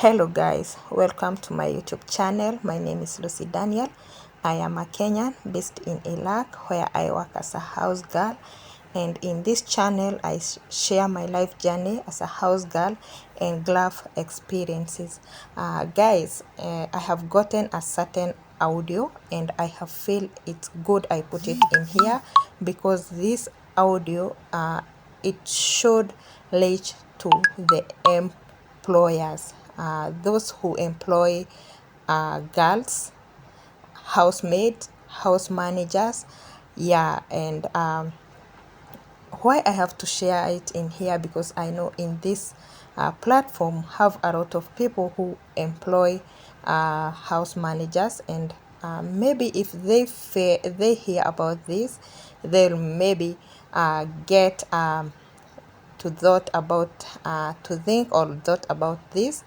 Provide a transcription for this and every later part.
Hello guys, welcome to my YouTube channel. My name is Lucy Daniel. I am a Kenyan based in Iraq where I work as a house girl, and in this channel I share my life journey as a house girl and glove experiences. I have gotten a certain audio and I have feel it's good I put it in here because this audio it should reach to the employers, those who employ girls, housemaids, house managers. Yeah, and why I have to share it in here because I know in this platform have a lot of people who employ house managers, and maybe if they hear about this, they'll maybe get to think or thought about this,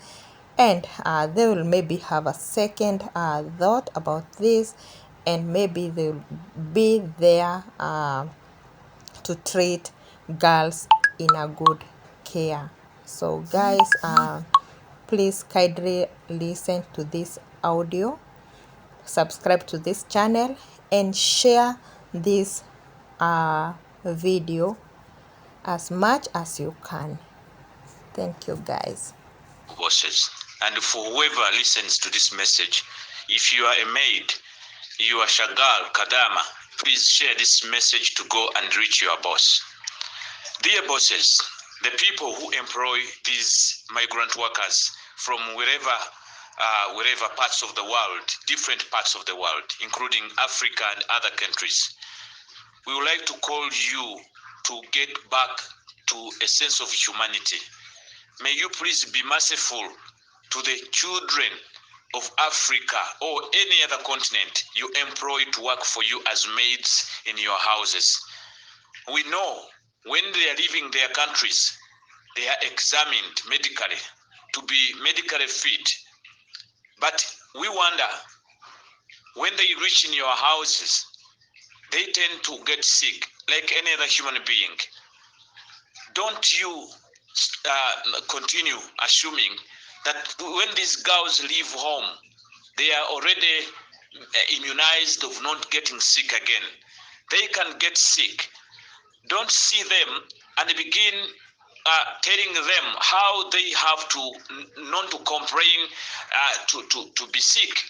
and they will maybe have a second thought about this, and maybe they'll be there to treat girls in a good care. So guys, please kindly listen to this audio, subscribe to this channel, and share this video as much as you can. Thank you guys. Bosses, and for whoever listens to this message, if you are a maid, you are shagala, kadama, please share this message to go and reach your boss. Dear bosses, the people who employ these migrant workers from wherever parts of the world, different parts of the world, including Africa and other countries, we would like to call you to get back to a sense of humanity. May you please be merciful to the children of Africa or any other continent you employ to work for you as maids in your houses. We know when they are leaving their countries, they are examined medically to be medically fit. But we wonder, when they reach in your houses, they tend to get sick like any other human being. Don't you continue assuming that when these girls leave home, they are already immunized of not getting sick again. They can get sick. Don't see them and begin telling them how they have to not to complain, to be sick,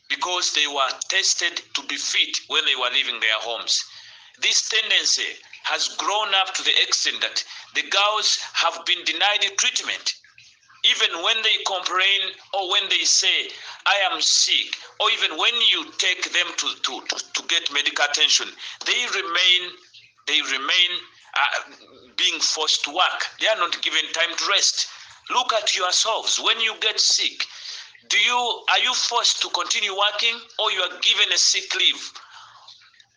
because they were tested to be fit when they were leaving their homes. This tendency has grown up to the extent that the girls have been denied treatment. Even when they complain or when they say, I am sick, or even when you take them to get medical attention, they remain being forced to work. They are not given time to rest. Look at yourselves. When you get sick, are you forced to continue working, or you are given a sick leave?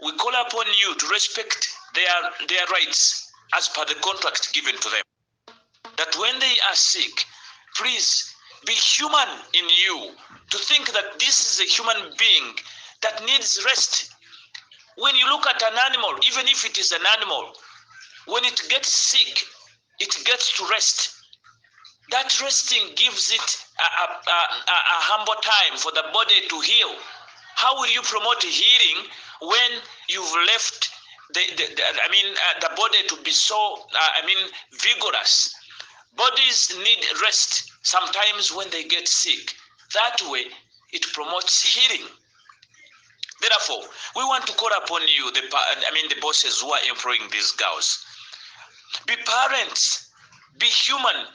We call upon you to respect their rights as per the contract given to them. That when they are sick, please be human in you to think that this is a human being that needs rest. When you look at an animal, even if it is an animal, when it gets sick, it gets to rest. That resting gives it a humble time for the body to heal. How will you promote healing when you've left the body to be so vigorous? Bodies need rest sometimes when they get sick. That way, it promotes healing. Therefore, we want to call upon you, the bosses who are employing these girls. Be parents. Be human.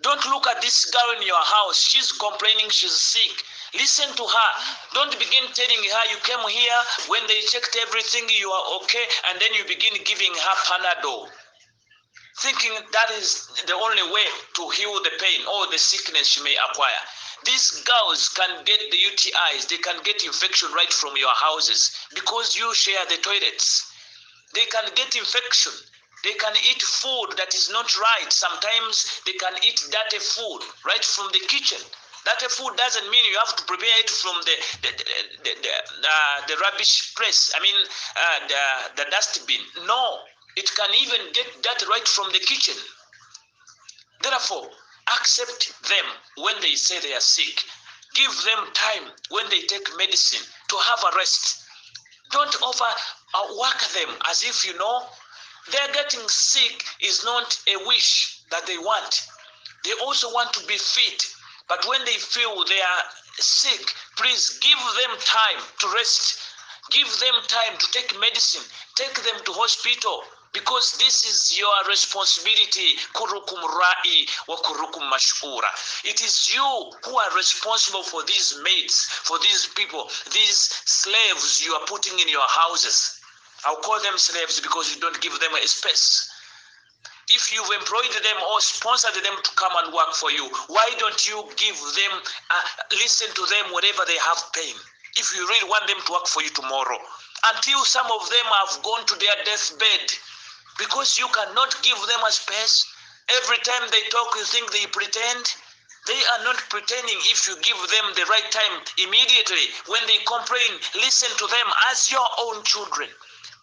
Don't look at this girl in your house. She's complaining, she's sick. Listen to her. Don't begin telling her you came here, when they checked everything, you are okay, and then you begin giving her Panadol, thinking that is the only way to heal the pain or the sickness she may acquire. These girls can get the UTIs, they can get infection right from your houses because you share the toilets. They can get infection. They can eat food that is not right. Sometimes they can eat dirty food right from the kitchen. Dirty food doesn't mean you have to prepare it from the rubbish place. The dustbin. No, it can even get that right from the kitchen. Therefore, Accept them when they say they are sick. Give them time when they take medicine to have a rest. Don't overwork them as if they're getting sick is not a wish that they want. They also want to be fit. But when they feel they are sick, please give them time to rest. Give them time to take medicine. Take them to hospital. Because this is your responsibility. Kurukum ra'i wa kurukum mash'ura. It is you who are responsible for these maids, for these people, these slaves you are putting in your houses. I'll call them slaves because you don't give them a space. If you've employed them or sponsored them to come and work for you, why don't you give them, listen to them whenever they have pain? If you really want them to work for you tomorrow, until some of them have gone to their deathbed, because you cannot give them a space. Every time they talk, you think they pretend. They are not pretending. If you give them the right time immediately, when they complain, listen to them as your own children.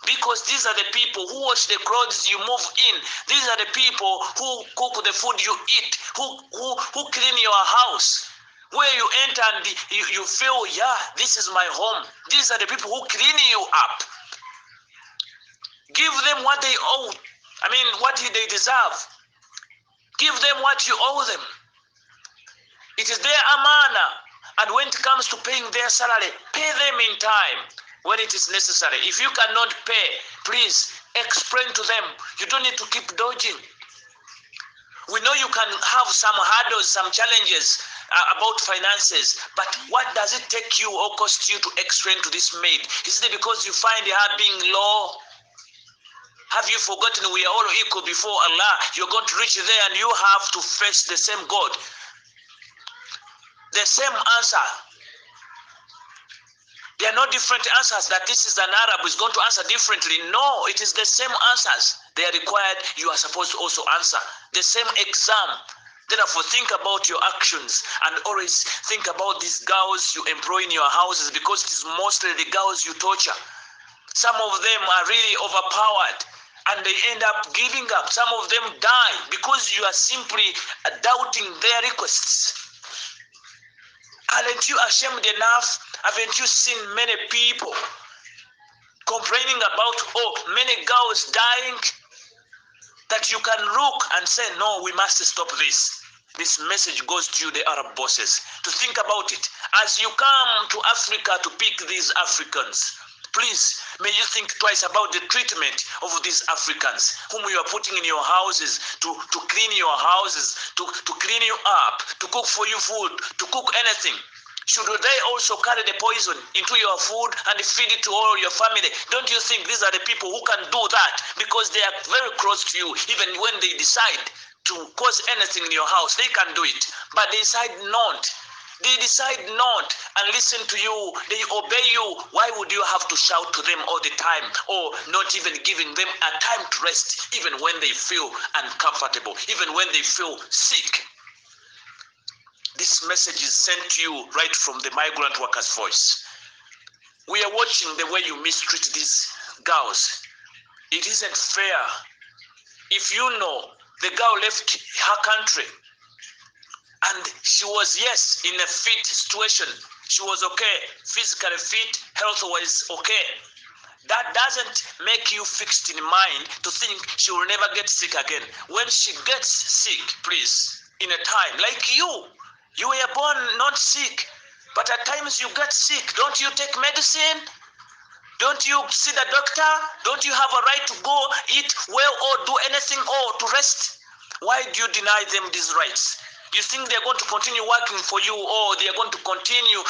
Because these are the people who wash the clothes you move in. These are the people who cook the food you eat, who clean your house. Where you enter and you feel, yeah, this is my home. These are the people who clean you up. Give them what they owe. What they deserve. Give them what you owe them. It is their amana. And when it comes to paying their salary, pay them in time when it is necessary. If you cannot pay, please explain to them. You don't need to keep dodging. We know you can have some hurdles, some challenges about finances, but what does it take you or cost you to explain to this maid? Is it because you find her being low? Have you forgotten we are all equal before Allah? You're going to reach there and you have to face the same God. The same answer. There are no different answers that this is an Arab is going to answer differently. No, it is the same answers. They are required. You are supposed to also answer the same exam. Therefore, think about your actions and always think about these girls you employ in your houses, because it is mostly the girls you torture. Some of them are really overpowered and they end up giving up. Some of them die because you are simply doubting their requests. Aren't you ashamed enough? Haven't you seen many people complaining about, many girls dying, that you can look and say, no, we must stop this. This message goes to you, the Arab bosses, to think about it. As you come to Africa to pick these Africans, please, may you think twice about the treatment of these Africans whom you are putting in your houses to clean your houses, to clean you up, to cook for you food, to cook anything. Should they also carry the poison into your food and feed it to all your family? Don't you think these are the people who can do that? Because they are very close to you. Even when they decide to cause anything in your house, they can do it. But they decide not. They decide not and listen to you. They obey you. Why would you have to shout to them all the time, or not even giving them a time to rest, even when they feel uncomfortable, even when they feel sick? This message is sent to you right from the migrant workers' voice. We are watching the way you mistreat these girls. It isn't fair. If you know the girl left her country and she was, yes, in a fit situation, she was okay, physically fit, health-wise okay, that doesn't make you fixed in mind to think she will never get sick again. When she gets sick, please, in a time like you were born not sick, but at times you get sick. Don't you take medicine? Don't you see the doctor? Don't you have a right to go eat well or do anything or to rest? Why do you deny them these rights? You think they're going to continue working for you, or they're going to continue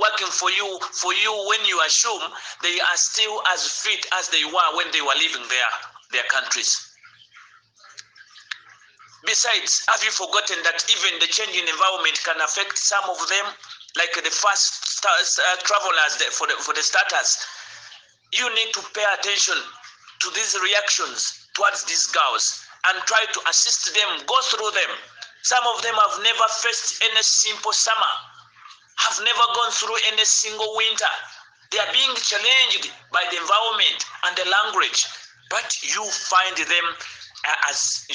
working for you when you assume they are still as fit as they were when they were leaving their countries? Besides, have you forgotten that even the change in environment can affect some of them, like the first travelers for the starters? You need to pay attention to these reactions towards these girls and try to assist them, go through them. Some of them have never faced any simple summer, have never gone through any single winter. They are being challenged by the environment and the language, but you find them as,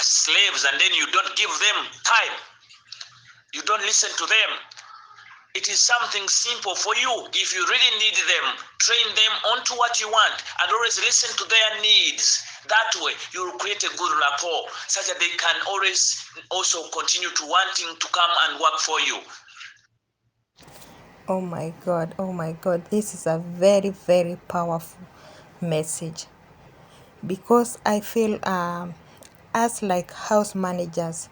as slaves, and then you don't give them time, you don't listen to them. It is something simple for you. If you really need them, train them onto what you want and always listen to their needs. That way, you will create a good rapport such that they can always also continue to wanting to come and work for you. Oh my God, oh my God, this is a very, very powerful message, because I feel as like house managers,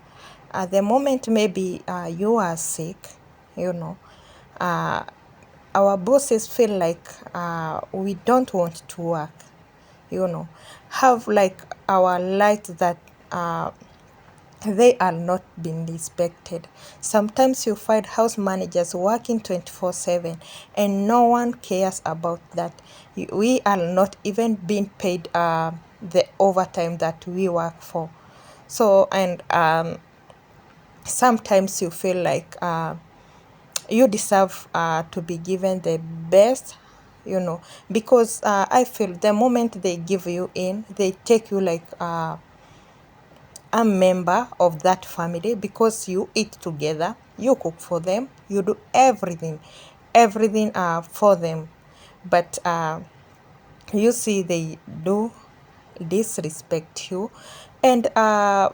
at the moment maybe you are sick, you know, uh, our bosses feel like we don't want to work, you know, have like our light that they are not being respected. Sometimes you find house managers working 24/7 and no one cares about that. We are not even being paid the overtime that we work for. So, and sometimes you feel like you deserve to be given the best, you know, because I feel the moment they give you in, they take you like a member of that family, because you eat together, you cook for them, you do everything for them. But you see, they do disrespect you. And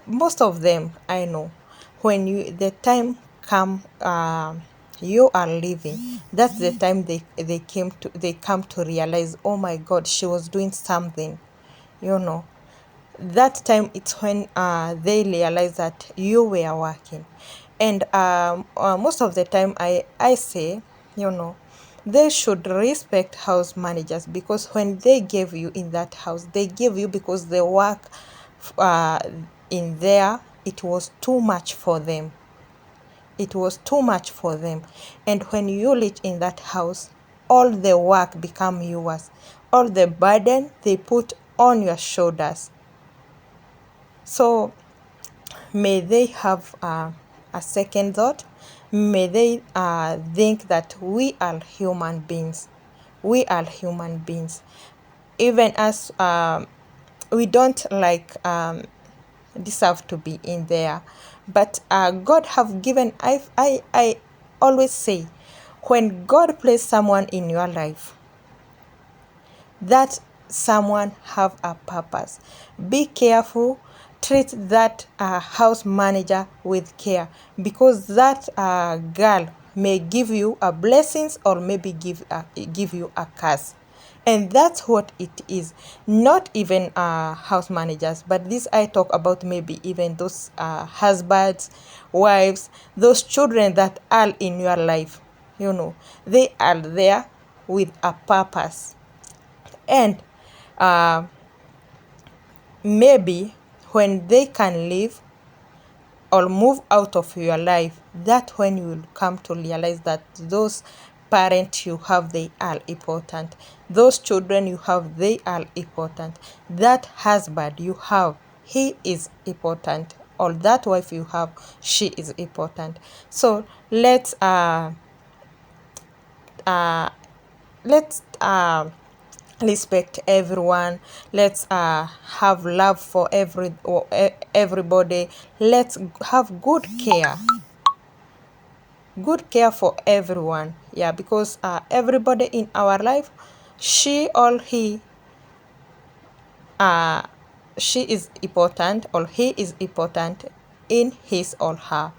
most of them, I know, when you the time come you are leaving, that's the time they come to realize, oh my God, she was doing something, you know. That time it's when they realize that you were working. And most of the time I say, you know, they should respect house managers, because when they gave you in that house, they gave you because the work uh, in there, it was too much for them. It was too much for them. And when you live in that house, all the work become yours, all the burden they put on your shoulders. So may they have a second thought. May they think that we are human beings. We are human beings. Even as we don't like deserve to be in there. But God have given, I always say, when God placed someone in your life, that someone have a purpose. Be careful, treat that house manager with care, because that girl may give you a blessings, or maybe give you a curse. And that's what it is. Not even house managers, but this I talk about, maybe even those husbands, wives, those children that are in your life, you know, they are there with a purpose. And maybe when they can leave or move out of your life, that when you will come to realize that those parents you have, they are important. Those children you have, they are important. That husband you have, he is important. Or that wife you have, she is important. So let's respect everyone. Let's have love for everybody. Let's have good care for everyone. Yeah, because everybody in our life, she or he uh she is important, or he is important in his or her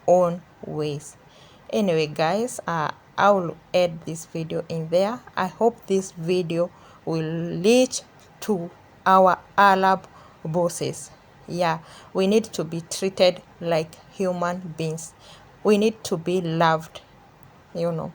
own ways. Anyway guys, I will add this video in there. I hope this video will lead to our Arab bosses. Yeah, we need to be treated like human beings. We need to be loved, you know.